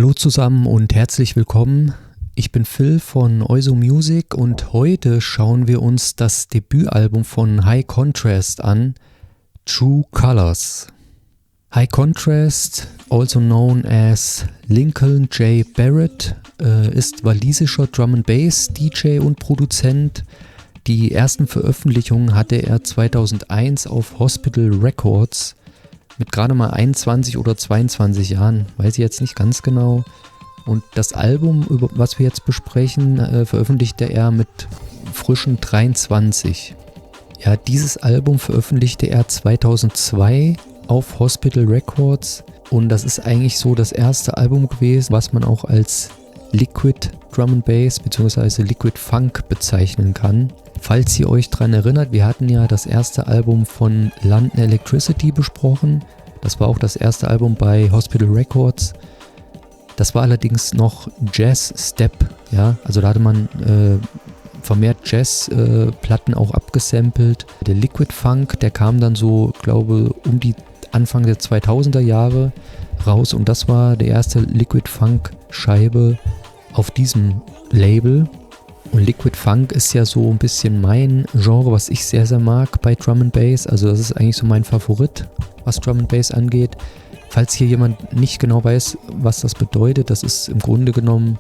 Hallo zusammen und herzlich willkommen. Ich bin Phil von Oizo Music und heute schauen wir uns das Debütalbum von High Contrast an, True Colors. High Contrast, also known as Lincoln J. Barrett, ist walisischer Drum and Bass DJ und Produzent. Die ersten Veröffentlichungen hatte er 2001 auf Hospital Records mit gerade mal 21 oder 22 Jahren, weiß ich jetzt nicht ganz genau. Und das Album, was wir jetzt besprechen, veröffentlichte er mit frischen 23. Ja, dieses Album veröffentlichte er 2002 auf Hospital Records und das ist eigentlich so das erste Album gewesen, was man auch als Liquid Drum and Bass bzw. Liquid Funk bezeichnen kann. Falls ihr euch daran erinnert, wir hatten ja das erste Album von London Electricity besprochen. Das war auch das erste Album bei Hospital Records. Das war allerdings noch Jazz Step, ja, also da hatte man vermehrt Jazz-Platten auch abgesampelt. Der Liquid Funk, der kam dann so, glaube um die Anfang der 2000er Jahre raus und das war der erste Liquid Funk Scheibe auf diesem Label. Und Liquid Funk ist ja so ein bisschen mein Genre, was ich sehr, sehr mag bei Drum and Bass. Also das ist eigentlich so mein Favorit, was Drum and Bass angeht. Falls hier jemand nicht genau weiß, was das bedeutet, das ist im Grunde genommen,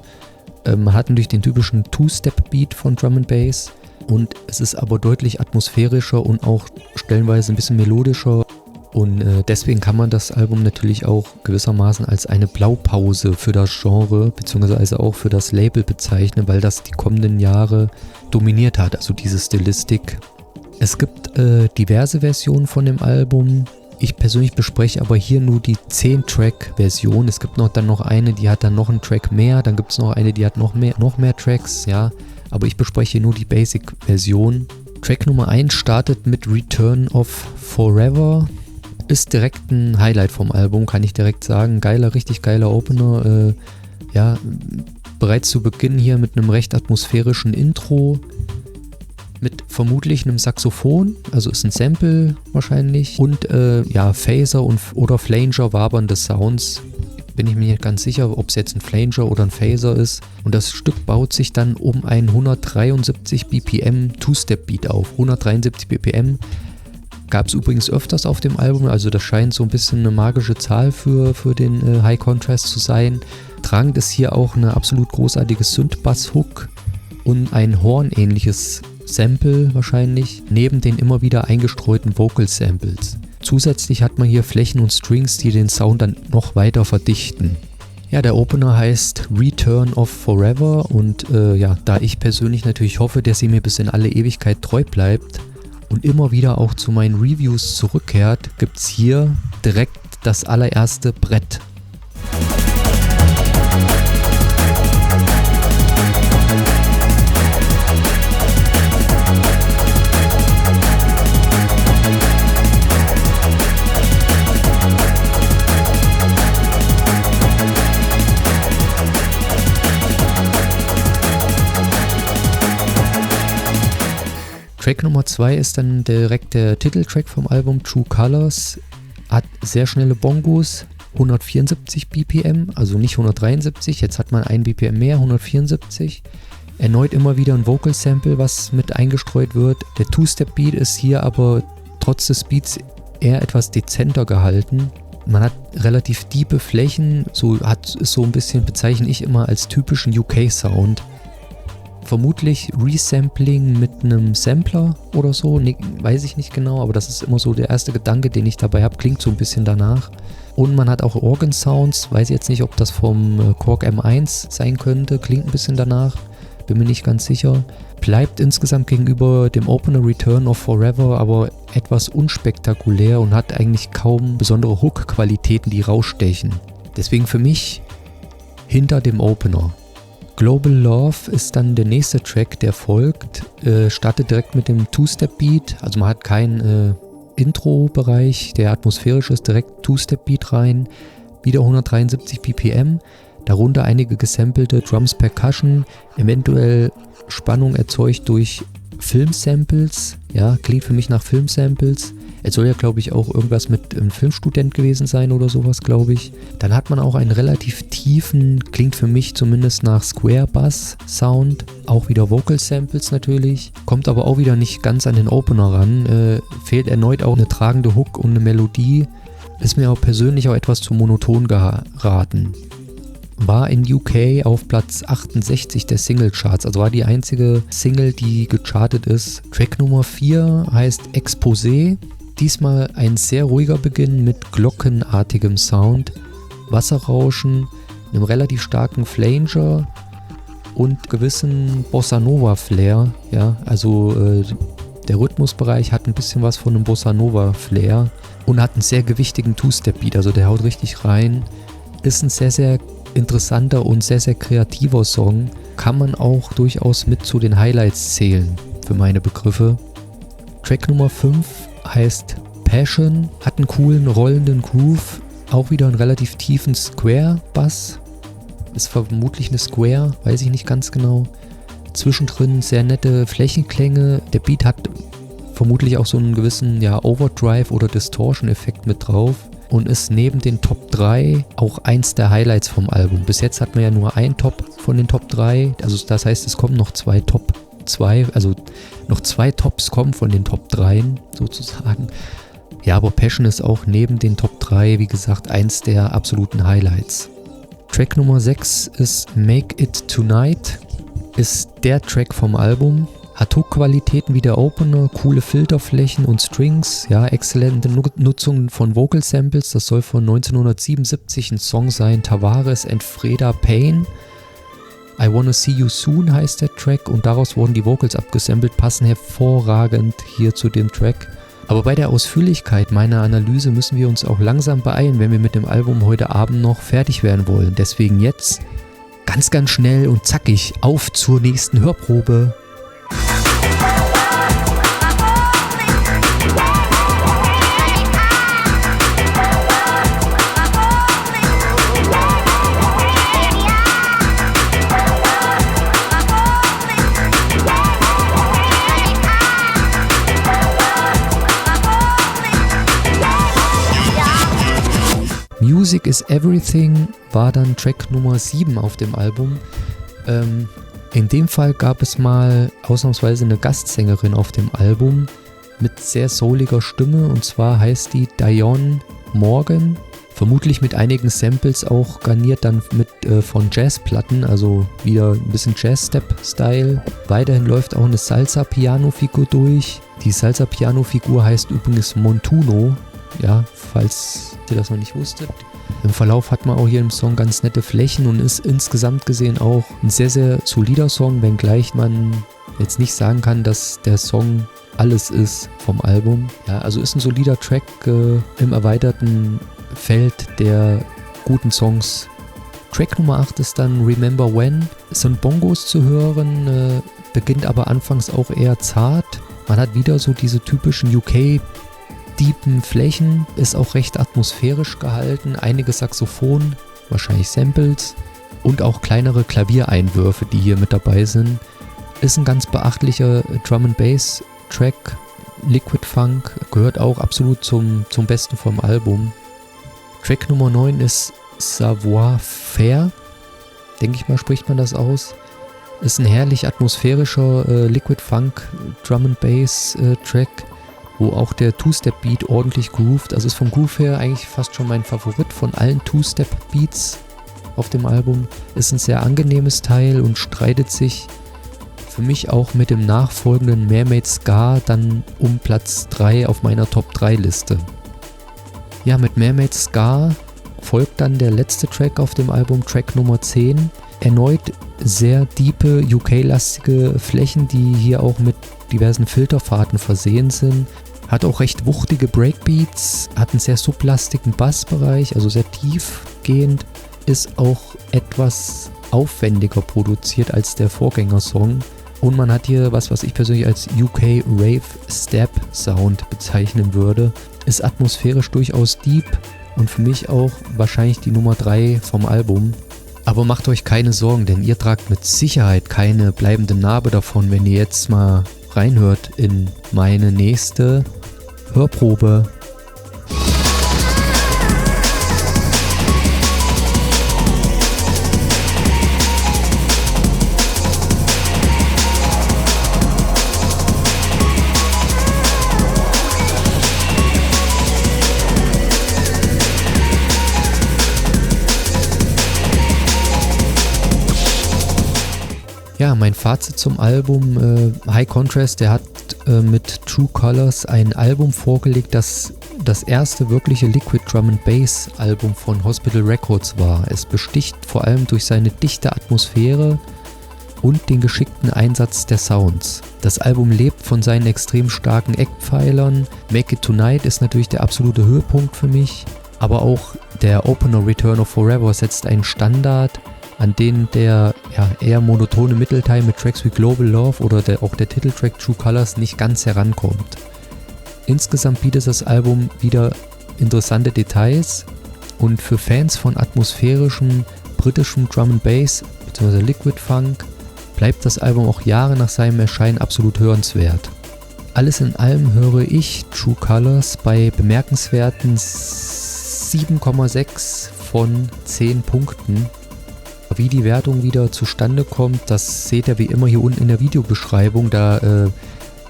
man hat natürlich den typischen Two-Step-Beat von Drum and Bass und es ist aber deutlich atmosphärischer und auch stellenweise ein bisschen melodischer. Und deswegen kann man das Album natürlich auch gewissermaßen als eine Blaupause für das Genre beziehungsweise auch für das Label bezeichnen, weil das die kommenden Jahre dominiert hat, also diese Stilistik. Es gibt diverse Versionen von dem Album. Ich persönlich bespreche aber hier nur die 10-Track-Version. Es gibt dann noch eine, die hat dann noch einen Track mehr. Dann gibt es noch eine, die hat noch mehr Tracks, ja. Aber ich bespreche hier nur die Basic-Version. Track Nummer 1 startet mit Return of Forever. Ist direkt ein Highlight vom Album, kann ich direkt sagen. Richtig geiler Opener. Ja, bereits zu Beginn hier mit einem recht atmosphärischen Intro. Mit vermutlich einem Saxophon, also ist ein Sample wahrscheinlich. Und ja, Phaser oder Flanger wabernde Sounds. Bin ich mir nicht ganz sicher, ob es jetzt ein Flanger oder ein Phaser ist. Und das Stück baut sich dann um ein 173 BPM Two-Step-Beat auf. 173 BPM. Gab es übrigens öfters auf dem Album, also das scheint so ein bisschen eine magische Zahl für den High Contrast zu sein. Tragend ist hier auch eine absolut großartige Synth-Bass-Hook und ein Horn-ähnliches Sample wahrscheinlich, neben den immer wieder eingestreuten Vocal-Samples. Zusätzlich hat man hier Flächen und Strings, die den Sound dann noch weiter verdichten. Ja, der Opener heißt Return of Forever und ja, da ich persönlich natürlich hoffe, dass sie mir bis in alle Ewigkeit treu bleibt, und immer wieder auch zu meinen Reviews zurückkehrt, gibt es hier direkt das allererste Brett. Track Nummer 2 ist dann direkt der Titeltrack vom Album True Colors, hat sehr schnelle Bongos, 174 BPM, also nicht 173, jetzt hat man ein BPM mehr, 174. Erneut immer wieder ein Vocal Sample, was mit eingestreut wird. Der Two-Step-Beat ist hier aber trotz des Beats eher etwas dezenter gehalten. Man hat relativ tiefe Flächen, so ein bisschen, bezeichne ich immer als typischen UK-Sound. Vermutlich Resampling mit einem Sampler oder so, weiß ich nicht genau, aber das ist immer so der erste Gedanke, den ich dabei habe, klingt so ein bisschen danach. Und man hat auch Organ Sounds, weiß jetzt nicht, ob das vom Korg M1 sein könnte, klingt ein bisschen danach, bin mir nicht ganz sicher. Bleibt insgesamt gegenüber dem Opener Return of Forever aber etwas unspektakulär und hat eigentlich kaum besondere Hook-Qualitäten, die rausstechen. Deswegen für mich hinter dem Opener. Global Love ist dann der nächste Track, der folgt. Startet direkt mit dem Two-Step-Beat, also man hat keinen Intro-Bereich, der atmosphärisch ist, direkt Two-Step-Beat rein, wieder 173 BPM, darunter einige gesampelte Drums Percussion, eventuell Spannung erzeugt durch Filmsamples, ja, klingt für mich nach Filmsamples, Er soll ja, glaube ich, auch irgendwas mit einem Filmstudent gewesen sein oder sowas, glaube ich. Dann hat man auch einen relativ tiefen, klingt für mich zumindest nach Square Bass Sound. Auch wieder Vocal Samples natürlich. Kommt aber auch wieder nicht ganz an den Opener ran. Fehlt erneut auch eine tragende Hook und eine Melodie. Ist mir auch persönlich auch etwas zu monoton geraten. War in UK auf Platz 68 der Singlecharts, also war die einzige Single, die gechartet ist. Track Nummer 4 heißt Exposé. Diesmal ein sehr ruhiger Beginn mit glockenartigem Sound, Wasserrauschen, einem relativ starken Flanger und gewissen Bossa Nova Flair. Ja, also der Rhythmusbereich hat ein bisschen was von einem Bossa Nova Flair und hat einen sehr gewichtigen Two-Step-Beat, also der haut richtig rein. Ist ein sehr, sehr interessanter und sehr, sehr kreativer Song. Kann man auch durchaus mit zu den Highlights zählen, für meine Begriffe. Track Nummer 5 heißt Passion, hat einen coolen, rollenden Groove, auch wieder einen relativ tiefen Square-Bass. Ist vermutlich eine Square, weiß ich nicht ganz genau. Zwischendrin sehr nette Flächenklänge. Der Beat hat vermutlich auch so einen gewissen Overdrive- oder Distortion-Effekt mit drauf. Und ist neben den Top 3 auch eins der Highlights vom Album. Bis jetzt hat man ja nur einen Top von den Top 3, also das heißt, es kommen noch zwei Top 2, also noch 2 Tops kommen von den Top 3 sozusagen. Ja, aber Passion ist auch neben den Top 3, wie gesagt, eins der absoluten Highlights. Track Nummer 6 ist Make It Tonight, ist der Track vom Album. Hat Hook-Qualitäten wie der Opener, coole Filterflächen und Strings, ja, exzellente Nutzung von Vocal Samples. Das soll von 1977 ein Song sein, Tavares and Freda Payne. I Wanna See You Soon heißt der Track und daraus wurden die Vocals abgesampelt, passen hervorragend hier zu dem Track. Aber bei der Ausführlichkeit meiner Analyse müssen wir uns auch langsam beeilen, wenn wir mit dem Album heute Abend noch fertig werden wollen. Deswegen jetzt ganz, ganz schnell und zackig auf zur nächsten Hörprobe. Music is Everything war dann Track Nummer 7 auf dem Album. In dem Fall gab es mal ausnahmsweise eine Gastsängerin auf dem Album mit sehr souliger Stimme, und zwar heißt die Dionne Morgan. Vermutlich mit einigen Samples auch garniert dann mit von Jazzplatten, also wieder ein bisschen Jazz-Step-Style. Weiterhin läuft auch eine Salsa-Piano-Figur durch. Die Salsa-Piano-Figur heißt übrigens Montuno, ja, falls ihr das noch nicht wusstet. Im Verlauf hat man auch hier im Song ganz nette Flächen und ist insgesamt gesehen auch ein sehr, sehr solider Song, wenngleich man jetzt nicht sagen kann, dass der Song alles ist vom Album. Ja, also ist ein solider Track im erweiterten Feld der guten Songs. Track Nummer 8 ist dann Remember When. Es sind Bongos zu hören, beginnt aber anfangs auch eher zart. Man hat wieder so diese typischen UK-deepen Flächen, ist auch recht atmosphärisch gehalten, einige Saxophon, wahrscheinlich Samples und auch kleinere Klaviereinwürfe, die hier mit dabei sind. Ist ein ganz beachtlicher Drum-and-Bass-Track, Liquid Funk, gehört auch absolut zum Besten vom Album. Track Nummer 9 ist Savoir-Faire, denke ich mal, spricht man das aus. Ist ein herrlich atmosphärischer Liquid Funk Drum-and-Bass-Track, wo auch der Two-Step-Beat ordentlich groovt. Also ist vom Groove her eigentlich fast schon mein Favorit von allen Two-Step-Beats auf dem Album. Ist ein sehr angenehmes Teil und streitet sich für mich auch mit dem nachfolgenden Mermaid Ska dann um Platz 3 auf meiner Top 3 Liste. Ja, mit Mermaid Ska folgt dann der letzte Track auf dem Album, Track Nummer 10. Erneut sehr diepe, UK-lastige Flächen, die hier auch mit diversen Filterfahrten versehen sind. Hat auch recht wuchtige Breakbeats, hat einen sehr sublastigen Bassbereich, also sehr tiefgehend, ist auch etwas aufwendiger produziert als der Vorgängersong. Und man hat hier was ich persönlich als UK Rave Step Sound bezeichnen würde. Ist atmosphärisch durchaus deep und für mich auch wahrscheinlich die Nummer 3 vom Album. Aber macht euch keine Sorgen, denn ihr tragt mit Sicherheit keine bleibende Narbe davon, wenn ihr jetzt mal reinhört in meine nächste Hörprobe. Ja, mein Fazit zum Album, High Contrast, der hat mit True Colors ein Album vorgelegt, das das erste wirkliche Liquid Drum and Bass Album von Hospital Records war. Es besticht vor allem durch seine dichte Atmosphäre und den geschickten Einsatz der Sounds. Das Album lebt von seinen extrem starken Eckpfeilern. Make It Tonight ist natürlich der absolute Höhepunkt für mich, aber auch der Opener Return of Forever setzt einen Standard, an den der eher monotone Mittelteil mit Tracks wie Global Love oder auch der Titeltrack True Colors nicht ganz herankommt. Insgesamt bietet das Album wieder interessante Details und für Fans von atmosphärischem britischem Drum and Bass bzw. Liquid Funk bleibt das Album auch Jahre nach seinem Erscheinen absolut hörenswert. Alles in allem höre ich True Colors bei bemerkenswerten 7,6 von 10 Punkten. Wie die Wertung wieder zustande kommt, das seht ihr wie immer hier unten in der Videobeschreibung. Da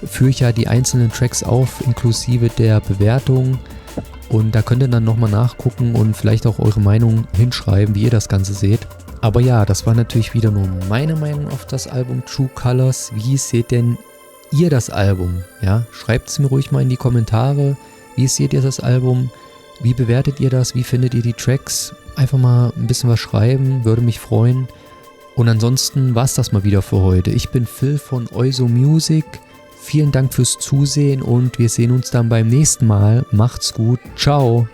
führe ich ja die einzelnen Tracks auf, inklusive der Bewertung. Und da könnt ihr dann nochmal nachgucken und vielleicht auch eure Meinung hinschreiben, wie ihr das Ganze seht. Aber ja, das war natürlich wieder nur meine Meinung auf das Album True Colors. Wie seht denn ihr das Album? Ja, schreibt es mir ruhig mal in die Kommentare. Wie seht ihr das Album? Wie bewertet ihr das? Wie findet ihr die Tracks? Einfach mal ein bisschen was schreiben, würde mich freuen. Und ansonsten war es das mal wieder für heute. Ich bin Phil von Oizo Music. Vielen Dank fürs Zusehen und wir sehen uns dann beim nächsten Mal. Macht's gut. Ciao.